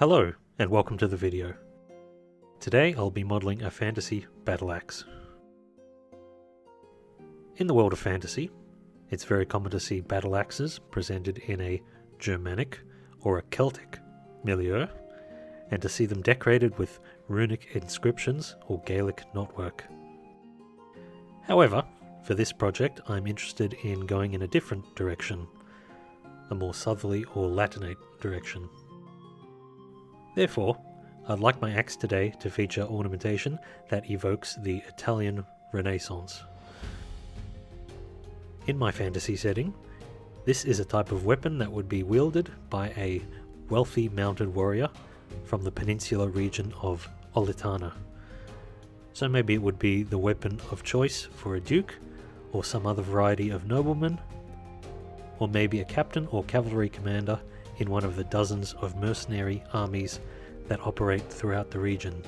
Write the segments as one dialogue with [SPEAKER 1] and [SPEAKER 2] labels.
[SPEAKER 1] Hello, and welcome to the video. Today I'll be modelling a fantasy battle axe. In the world of fantasy, it's very common to see battle axes presented in a Germanic or a Celtic milieu, and to see them decorated with runic inscriptions or Gaelic knotwork. However, for this project I'm interested in going in a different direction, a more southerly or Latinate direction. Therefore, I'd like my axe today to feature ornamentation that evokes the Italian Renaissance. In my fantasy setting, this is a type of weapon that would be wielded by a wealthy mounted warrior from the peninsula region of Olitana. So maybe it would be the weapon of choice for a duke, or some other variety of nobleman, or maybe a captain or cavalry commander in one of the dozens of mercenary armies that operate throughout the region.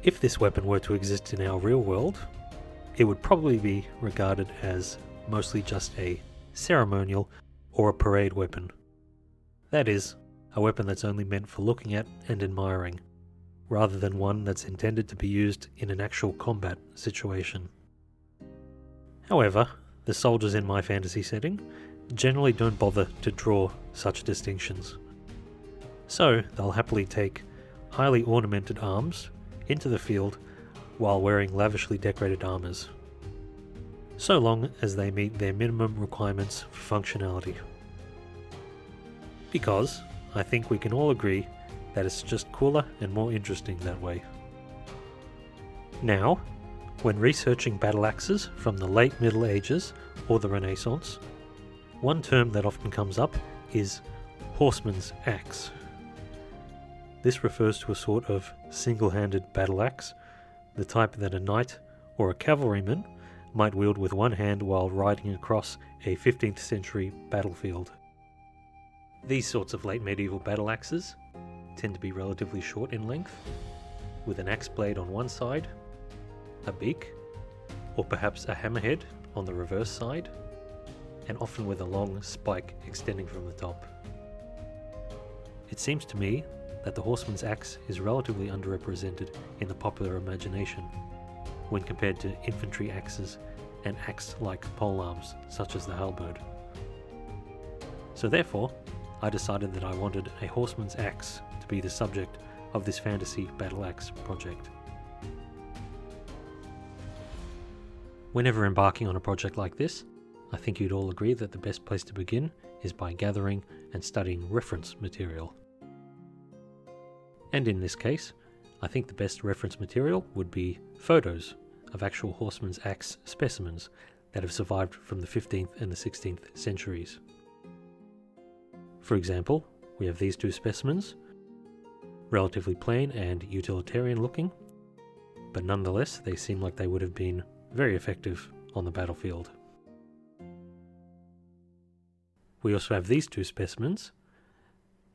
[SPEAKER 1] If this weapon were to exist in our real world, it would probably be regarded as mostly just a ceremonial or a parade weapon. That is, a weapon that's only meant for looking at and admiring, rather than one that's intended to be used in an actual combat situation. However, the soldiers in my fantasy setting generally don't bother to draw such distinctions. So they'll happily take highly ornamented arms into the field while wearing lavishly decorated armors, so long as they meet their minimum requirements for functionality. Because I think we can all agree that it's just cooler and more interesting that way. Now, when researching battle axes from the late Middle Ages or the Renaissance, one term that often comes up is horseman's axe. This refers to a sort of single-handed battle axe, the type that a knight or a cavalryman might wield with one hand while riding across a 15th century battlefield. These sorts of late medieval battle axes tend to be relatively short in length, with an axe blade on one side, a beak, or perhaps a hammerhead on the reverse side, and often with a long spike extending from the top. It seems to me that the horseman's axe is relatively underrepresented in the popular imagination when compared to infantry axes and axe-like polearms such as the halberd. So therefore, I decided that I wanted a horseman's axe to be the subject of this fantasy battle axe project. Whenever embarking on a project like this, I think you'd all agree that the best place to begin is by gathering and studying reference material. And in this case, I think the best reference material would be photos of actual horseman's axe specimens that have survived from the 15th and the 16th centuries. For example, we have these two specimens, relatively plain and utilitarian looking, but nonetheless they seem like they would have been very effective on the battlefield. We also have these two specimens,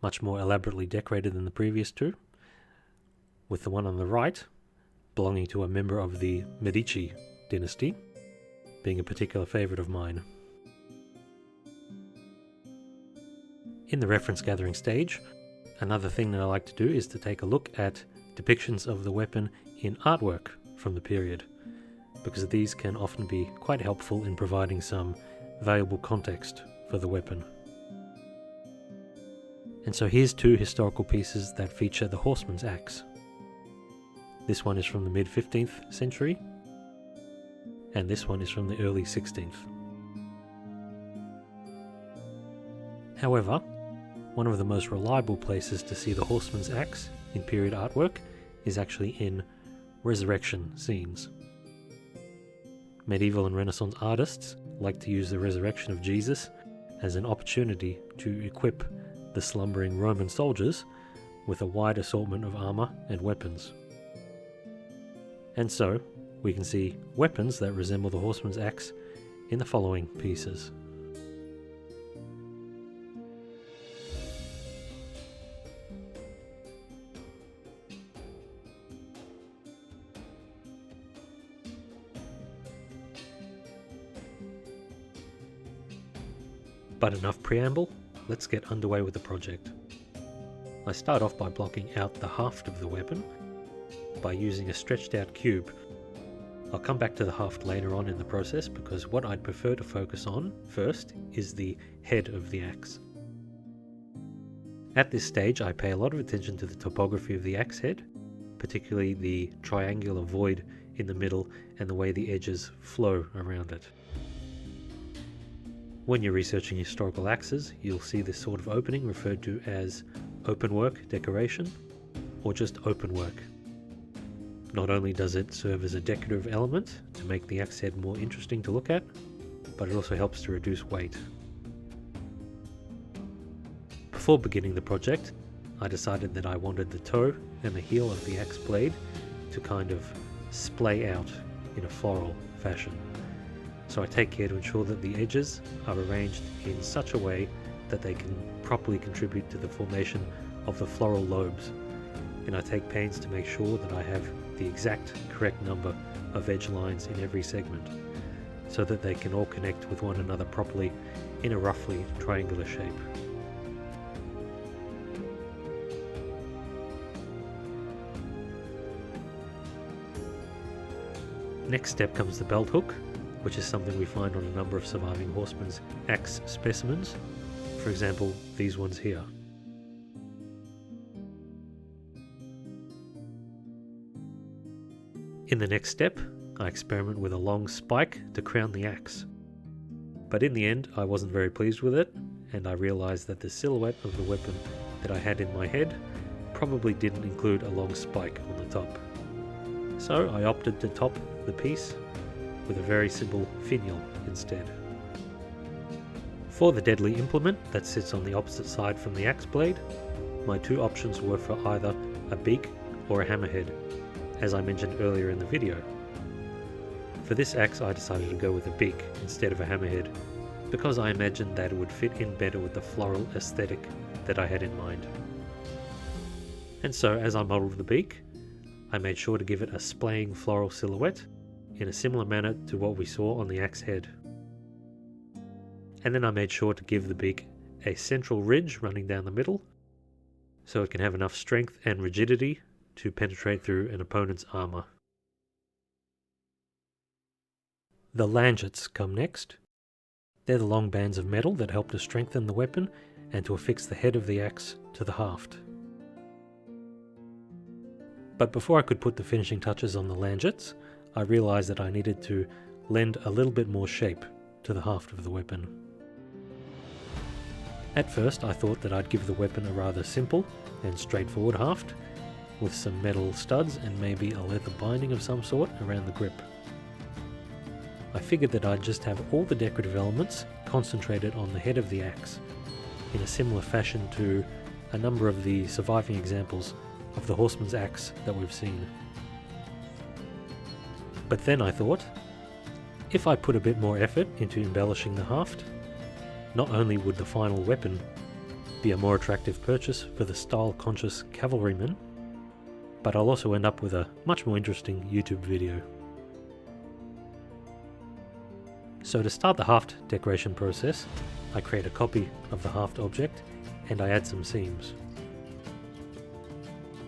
[SPEAKER 1] much more elaborately decorated than the previous two, with the one on the right belonging to a member of the Medici dynasty, being a particular favourite of mine. In the reference gathering stage, another thing that I like to do is to take a look at depictions of the weapon in artwork from the period, because these can often be quite helpful in providing some valuable context for the weapon. And so here's two historical pieces that feature the horseman's axe. This one is from the mid-15th century, and this one is from the early 16th. However, one of the most reliable places to see the horseman's axe in period artwork is actually in resurrection scenes. Medieval and Renaissance artists like to use the resurrection of Jesus as an opportunity to equip the slumbering Roman soldiers with a wide assortment of armour and weapons. And so, we can see weapons that resemble the horseman's axe in the following pieces. But enough preamble, let's get underway with the project. I start off by blocking out the haft of the weapon by using a stretched out cube. I'll come back to the haft later on in the process because what I'd prefer to focus on first is the head of the axe. At this stage I pay a lot of attention to the topography of the axe head, particularly the triangular void in the middle and the way the edges flow around it. When you're researching historical axes, you'll see this sort of opening referred to as openwork decoration, or just openwork. Not only does it serve as a decorative element to make the axe head more interesting to look at, but it also helps to reduce weight. Before beginning the project, I decided that I wanted the toe and the heel of the axe blade to kind of splay out in a floral fashion. So I take care to ensure that the edges are arranged in such a way that they can properly contribute to the formation of the floral lobes. And I take pains to make sure that I have the exact correct number of edge lines in every segment, so that they can all connect with one another properly in a roughly triangular shape. Next step comes the belt hook, which is something we find on a number of surviving horsemen's axe specimens, for example these ones here. In the next step, I experiment with a long spike to crown the axe. But in the end I wasn't very pleased with it, and I realised that the silhouette of the weapon that I had in my head probably didn't include a long spike on the top. So I opted to top the piece with a very simple finial instead. For the deadly implement that sits on the opposite side from the axe blade, my two options were for either a beak or a hammerhead, as I mentioned earlier in the video. For this axe I decided to go with a beak instead of a hammerhead, because I imagined that it would fit in better with the floral aesthetic that I had in mind. And so as I modelled the beak, I made sure to give it a splaying floral silhouette in a similar manner to what we saw on the axe head. And then I made sure to give the beak a central ridge running down the middle, so it can have enough strength and rigidity to penetrate through an opponent's armour. The langets come next. They're the long bands of metal that help to strengthen the weapon and to affix the head of the axe to the haft. But before I could put the finishing touches on the langets, I realised that I needed to lend a little bit more shape to the haft of the weapon. At first I thought that I'd give the weapon a rather simple and straightforward haft, with some metal studs and maybe a leather binding of some sort around the grip. I figured that I'd just have all the decorative elements concentrated on the head of the axe, in a similar fashion to a number of the surviving examples of the horseman's axe that we've seen. But then I thought, if I put a bit more effort into embellishing the haft, not only would the final weapon be a more attractive purchase for the style-conscious cavalryman, but I'll also end up with a much more interesting YouTube video. So to start the haft decoration process, I create a copy of the haft object and I add some seams.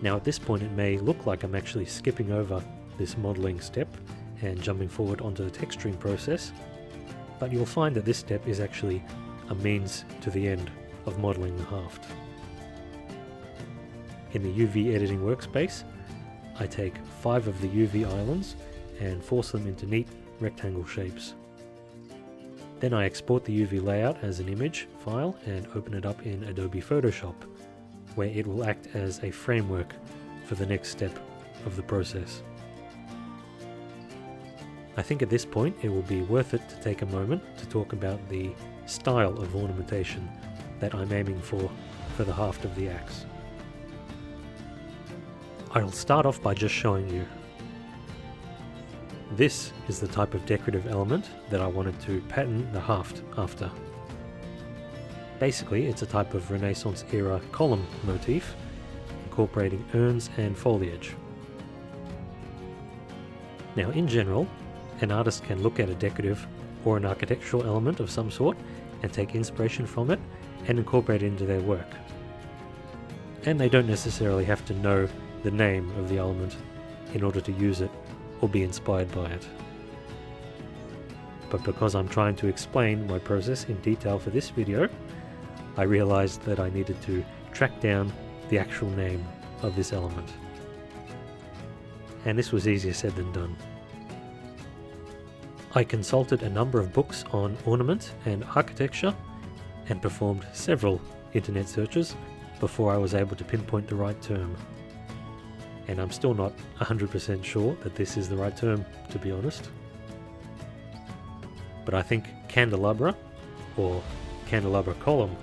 [SPEAKER 1] Now at this point it may look like I'm actually skipping over this modelling step and jumping forward onto the texturing process, but you'll find that this step is actually a means to the end of modelling the haft. In the UV editing workspace, I take 5 of the UV islands and force them into neat rectangle shapes. Then I export the UV layout as an image file and open it up in Adobe Photoshop, where it will act as a framework for the next step of the process. I think at this point it will be worth it to take a moment to talk about the style of ornamentation that I'm aiming for the haft of the axe. I'll start off by just showing you. This is the type of decorative element that I wanted to pattern the haft after. Basically, it's a type of Renaissance era column motif, incorporating urns and foliage. Now in general, an artist can look at a decorative or an architectural element of some sort and take inspiration from it and incorporate it into their work. And they don't necessarily have to know the name of the element in order to use it or be inspired by it. But because I'm trying to explain my process in detail for this video, I realized that I needed to track down the actual name of this element. And this was easier said than done. I consulted a number of books on ornament and architecture and performed several internet searches before I was able to pinpoint the right term. And I'm still not 100% sure that this is the right term, to be honest. But I think candelabra, or candelabra column,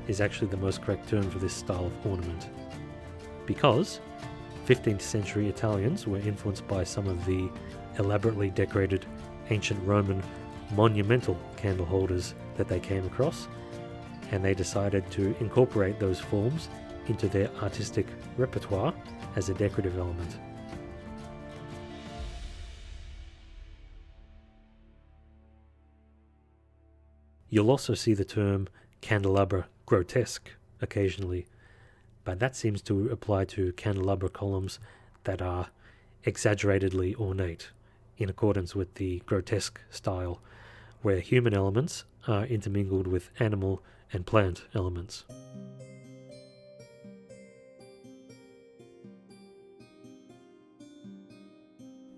[SPEAKER 1] is actually the most correct term for this style of ornament. Because 15th century Italians were influenced by some of the elaborately decorated ancient Roman monumental candle holders that they came across, and they decided to incorporate those forms into their artistic repertoire as a decorative element. You'll also see the term candelabra grotesque occasionally, but that seems to apply to candelabra columns that are exaggeratedly ornate, in accordance with the grotesque style, where human elements are intermingled with animal and plant elements.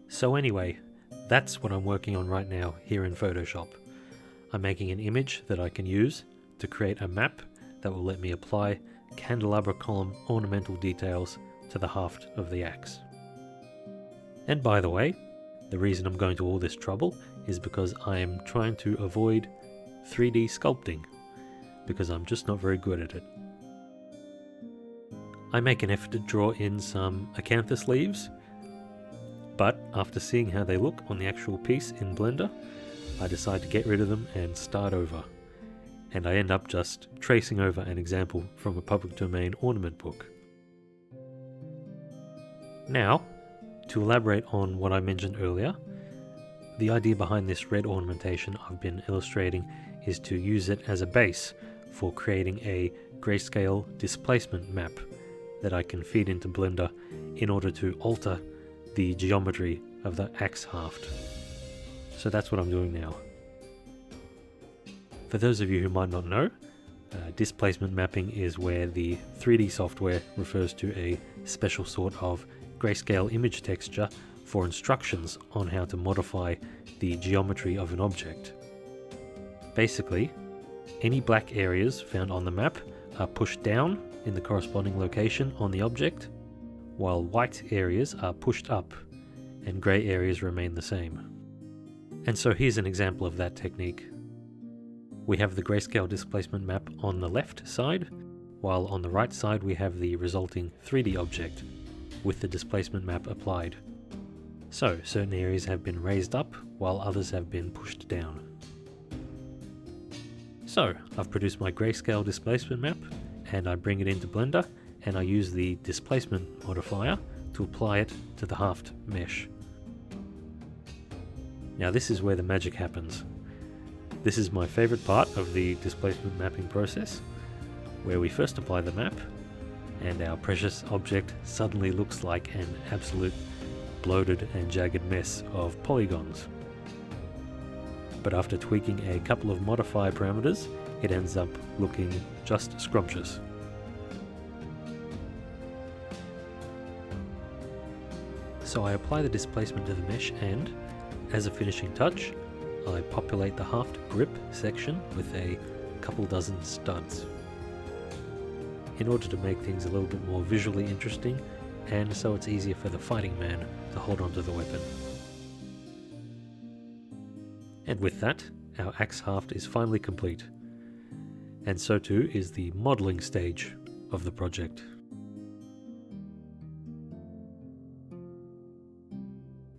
[SPEAKER 1] So anyway, that's what I'm working on right now here in Photoshop. I'm making an image that I can use to create a map that will let me apply candelabra column ornamental details to the haft of the axe. And by the way, the reason I'm going to all this trouble is because I am trying to avoid 3D sculpting, because I'm just not very good at it. I make an effort to draw in some acanthus leaves, but after seeing how they look on the actual piece in Blender, I decide to get rid of them and start over. And I end up just tracing over an example from a public domain ornament book. Now, to elaborate on what I mentioned earlier, the idea behind this red ornamentation I've been illustrating is to use it as a base for creating a grayscale displacement map that I can feed into Blender in order to alter the geometry of the axe haft. So that's what I'm doing now. For those of you who might not know, displacement mapping is where the 3D software refers to a special sort of grayscale image texture for instructions on how to modify the geometry of an object. Basically, any black areas found on the map are pushed down in the corresponding location on the object, while white areas are pushed up and grey areas remain the same. And so here's an example of that technique. We have the grayscale displacement map on the left side, while on the right side we have the resulting 3D object with the displacement map applied. So certain areas have been raised up while others have been pushed down. So I've produced my grayscale displacement map and I bring it into Blender and I use the displacement modifier to apply it to the haft mesh. Now this is where the magic happens. This is my favorite part of the displacement mapping process, where we first apply the map and our precious object suddenly looks like an absolute bloated and jagged mess of polygons. But after tweaking a couple of modifier parameters, it ends up looking just scrumptious. So I apply the displacement to the mesh and, as a finishing touch, I populate the haft grip section with a couple dozen studs in order to make things a little bit more visually interesting and so it's easier for the fighting man to hold onto the weapon. And with that, our axe haft is finally complete, and so too is the modelling stage of the project.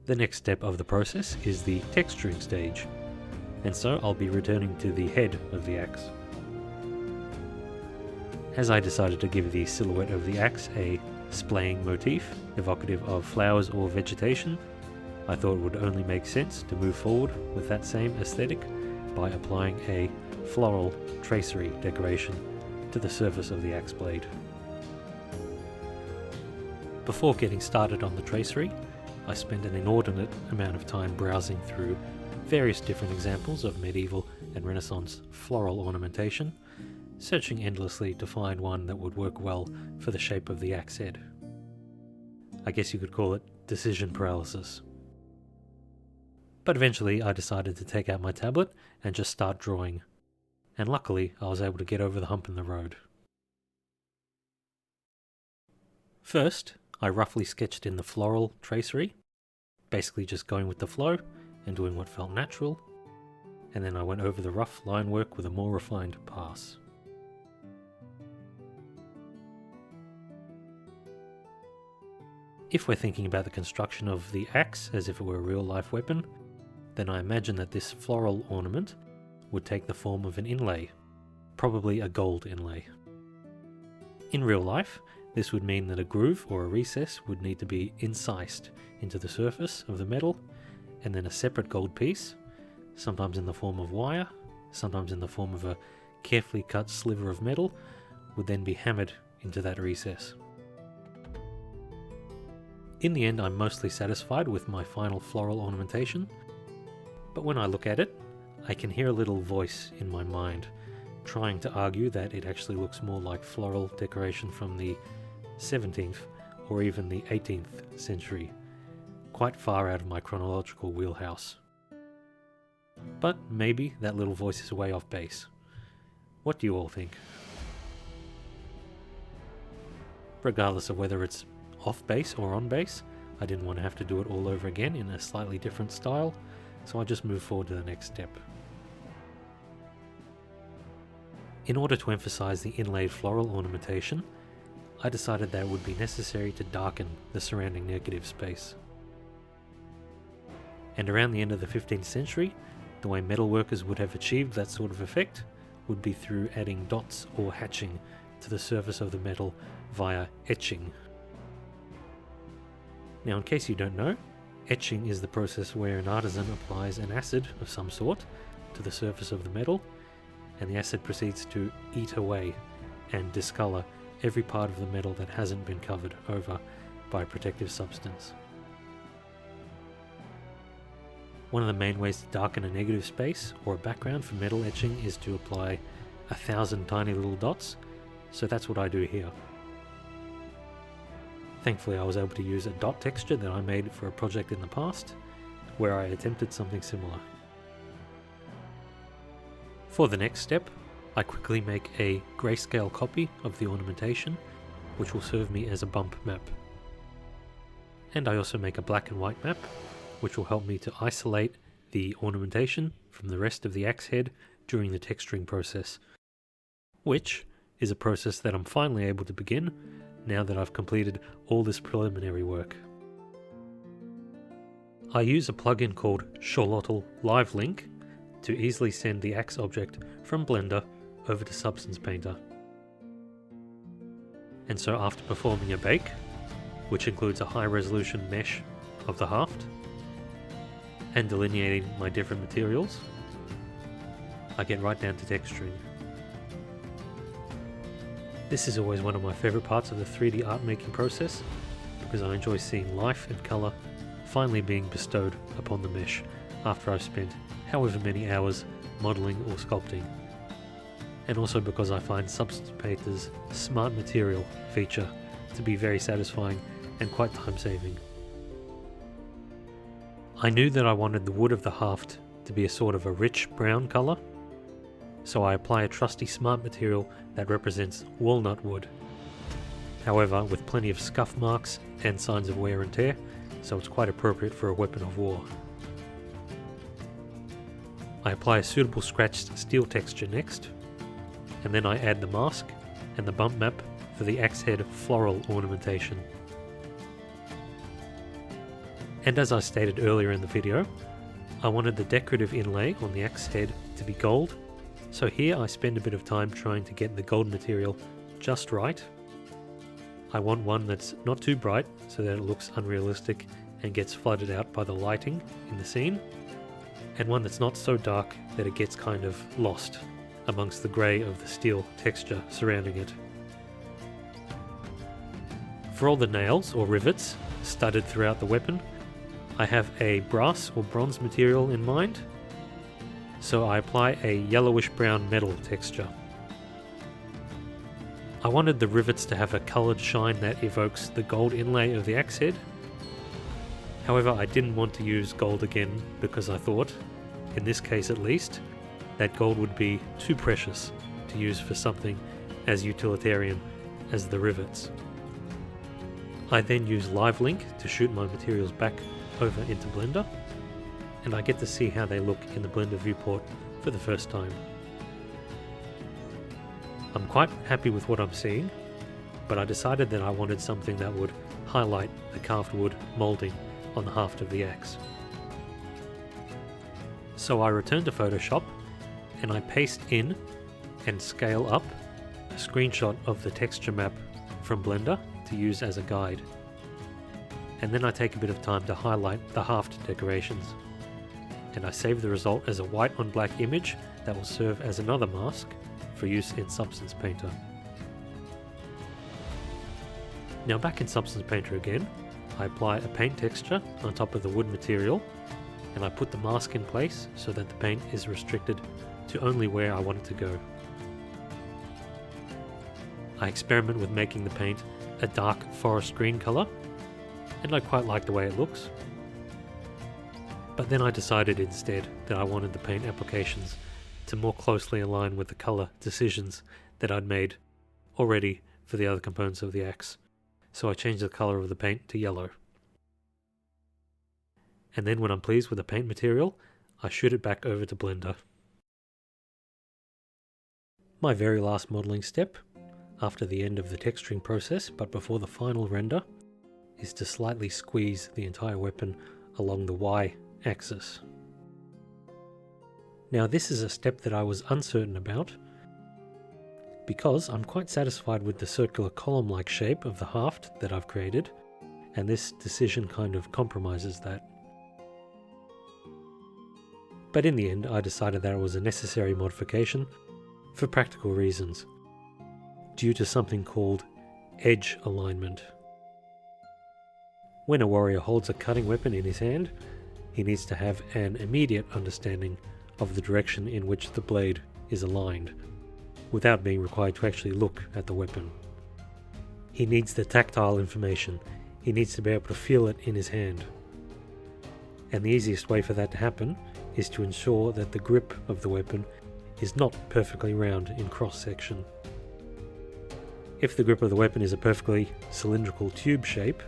[SPEAKER 1] The next step of the process is the texturing stage, and so I'll be returning to the head of the axe. As I decided to give the silhouette of the axe a splaying motif, evocative of flowers or vegetation, I thought it would only make sense to move forward with that same aesthetic by applying a floral tracery decoration to the surface of the axe blade. Before getting started on the tracery, I spent an inordinate amount of time browsing through various different examples of medieval and Renaissance floral ornamentation, searching endlessly to find one that would work well for the shape of the axe head. I guess you could call it decision paralysis. But eventually I decided to take out my tablet and just start drawing, and luckily I was able to get over the hump in the road. First, I roughly sketched in the floral tracery, basically just going with the flow and doing what felt natural, and then I went over the rough line work with a more refined pass. If we're thinking about the construction of the axe as if it were a real-life weapon, then I imagine that this floral ornament would take the form of an inlay, probably a gold inlay. In real life, this would mean that a groove or a recess would need to be incised into the surface of the metal, and then a separate gold piece, sometimes in the form of wire, sometimes in the form of a carefully cut sliver of metal, would then be hammered into that recess. In the end, I'm mostly satisfied with my final floral ornamentation, but when I look at it, I can hear a little voice in my mind trying to argue that it actually looks more like floral decoration from the 17th or even the 18th century, quite far out of my chronological wheelhouse. But maybe that little voice is way off base. What do you all think? Regardless of whether it's off base or on base, I didn't want to have to do it all over again in a slightly different style, so I just moved forward to the next step. In order to emphasize the inlaid floral ornamentation, I decided that it would be necessary to darken the surrounding negative space. And around the end of the 15th century, the way metalworkers would have achieved that sort of effect would be through adding dots or hatching to the surface of the metal via etching. Now, in case you don't know, etching is the process where an artisan applies an acid of some sort to the surface of the metal, and the acid proceeds to eat away and discolor every part of the metal that hasn't been covered over by a protective substance. One of the main ways to darken a negative space or a background for metal etching is to apply 1,000 tiny little dots, so that's what I do here. Thankfully I was able to use a dot texture that I made for a project in the past, where I attempted something similar. For the next step, I quickly make a grayscale copy of the ornamentation, which will serve me as a bump map. And I also make a black and white map, which will help me to isolate the ornamentation from the rest of the axe head during the texturing process, which is a process that I'm finally able to begin now that I've completed all this preliminary work. I use a plugin called Shorlotl Live Link to easily send the axe object from Blender over to Substance Painter. And so after performing a bake, which includes a high resolution mesh of the haft, and delineating my different materials, I get right down to texturing. This is always one of my favourite parts of the 3D art making process, because I enjoy seeing life and colour finally being bestowed upon the mesh after I've spent however many hours modelling or sculpting. And also because I find Substance Painter's Smart Material feature to be very satisfying and quite time saving. I knew that I wanted the wood of the haft to be a sort of a rich brown colour, so I apply a trusty Smart Material that represents walnut wood, however with plenty of scuff marks and signs of wear and tear, so it's quite appropriate for a weapon of war. I apply a suitable scratched steel texture next, and then I add the mask and the bump map for the axe head floral ornamentation. And as I stated earlier in the video, I wanted the decorative inlay on the axe head to be gold, so here I spend a bit of time trying to get the gold material just right. I want one that's not too bright so that it looks unrealistic and gets flooded out by the lighting in the scene, and one that's not so dark that it gets kind of lost amongst the grey of the steel texture surrounding it. For all the nails or rivets studded throughout the weapon, I have a brass or bronze material in mind, so I apply a yellowish brown metal texture. I wanted the rivets to have a coloured shine that evokes the gold inlay of the axe head. However, I didn't want to use gold again because I thought, in this case at least, that gold would be too precious to use for something as utilitarian as the rivets. I then use Live Link to shoot my materials back over into Blender, and I get to see how they look in the Blender viewport for the first time. I'm quite happy with what I'm seeing, but I decided that I wanted something that would highlight the carved wood moulding on the haft of the axe. So I returned to Photoshop and I paste in and scale up a screenshot of the texture map from Blender to use as a guide. And then I take a bit of time to highlight the haft decorations. And I save the result as a white on black image that will serve as another mask for use in Substance Painter. Now back in Substance Painter again, I apply a paint texture on top of the wood material, and I put the mask in place so that the paint is restricted to only where I want it to go. I experiment with making the paint a dark forest green colour, and I quite like the way it looks. But then I decided instead that I wanted the paint applications to more closely align with the colour decisions that I'd made already for the other components of the axe, so I changed the colour of the paint to yellow. And then when I'm pleased with the paint material, I shoot it back over to Blender. My very last modelling step, after the end of the texturing process but before the final render, is to slightly squeeze the entire weapon along the Y axis. Now this is a step that I was uncertain about, because I'm quite satisfied with the circular column-like shape of the haft that I've created, and this decision kind of compromises that. But in the end I decided that it was a necessary modification for practical reasons, due to something called edge alignment. When a warrior holds a cutting weapon in his hand, he needs to have an immediate understanding of the direction in which the blade is aligned, without being required to actually look at the weapon. He needs the tactile information. He needs to be able to feel it in his hand. And the easiest way for that to happen is to ensure that the grip of the weapon is not perfectly round in cross-section. If the grip of the weapon is a perfectly cylindrical tube shape,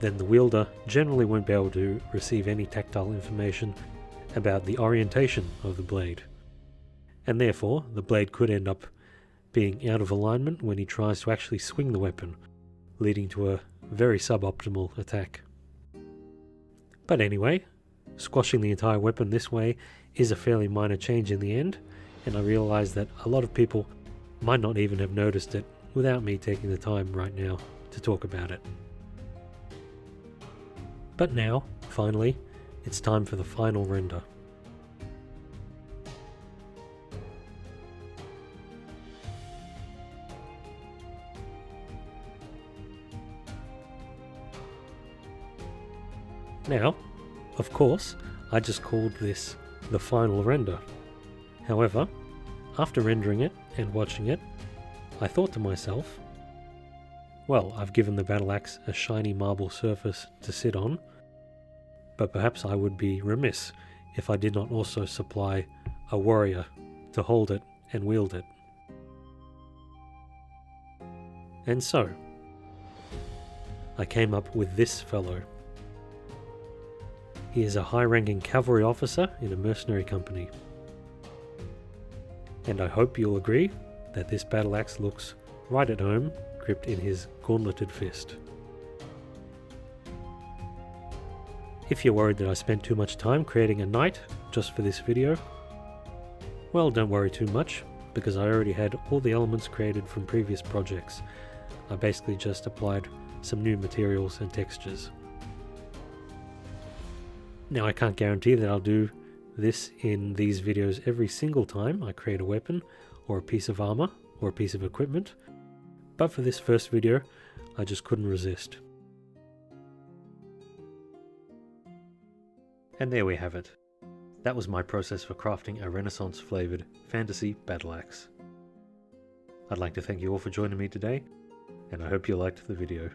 [SPEAKER 1] then the wielder generally won't be able to receive any tactile information about the orientation of the blade, and therefore the blade could end up being out of alignment when he tries to actually swing the weapon, leading to a very suboptimal attack. But anyway, squashing the entire weapon this way is a fairly minor change in the end, and I realise that a lot of people might not even have noticed it without me taking the time right now to talk about it. But now, finally, it's time for the final render. Now, of course, I just called this the final render. However, after rendering it and watching it, I thought to myself, well, I've given the battle axe a shiny marble surface to sit on, but perhaps I would be remiss if I did not also supply a warrior to hold it and wield it. And so, I came up with this fellow. He is a high-ranking cavalry officer in a mercenary company. And I hope you'll agree that this battle axe looks right at home, gripped in his gauntleted fist. If you're worried that I spent too much time creating a knight just for this video, well, don't worry too much, because I already had all the elements created from previous projects. I basically just applied some new materials and textures. Now I can't guarantee that I'll do this in these videos every single time I create a weapon or a piece of armor or a piece of equipment, but for this first video I just couldn't resist. And there we have it. That was my process for crafting a Renaissance-flavoured fantasy battle axe. I'd like to thank you all for joining me today, and I hope you liked the video.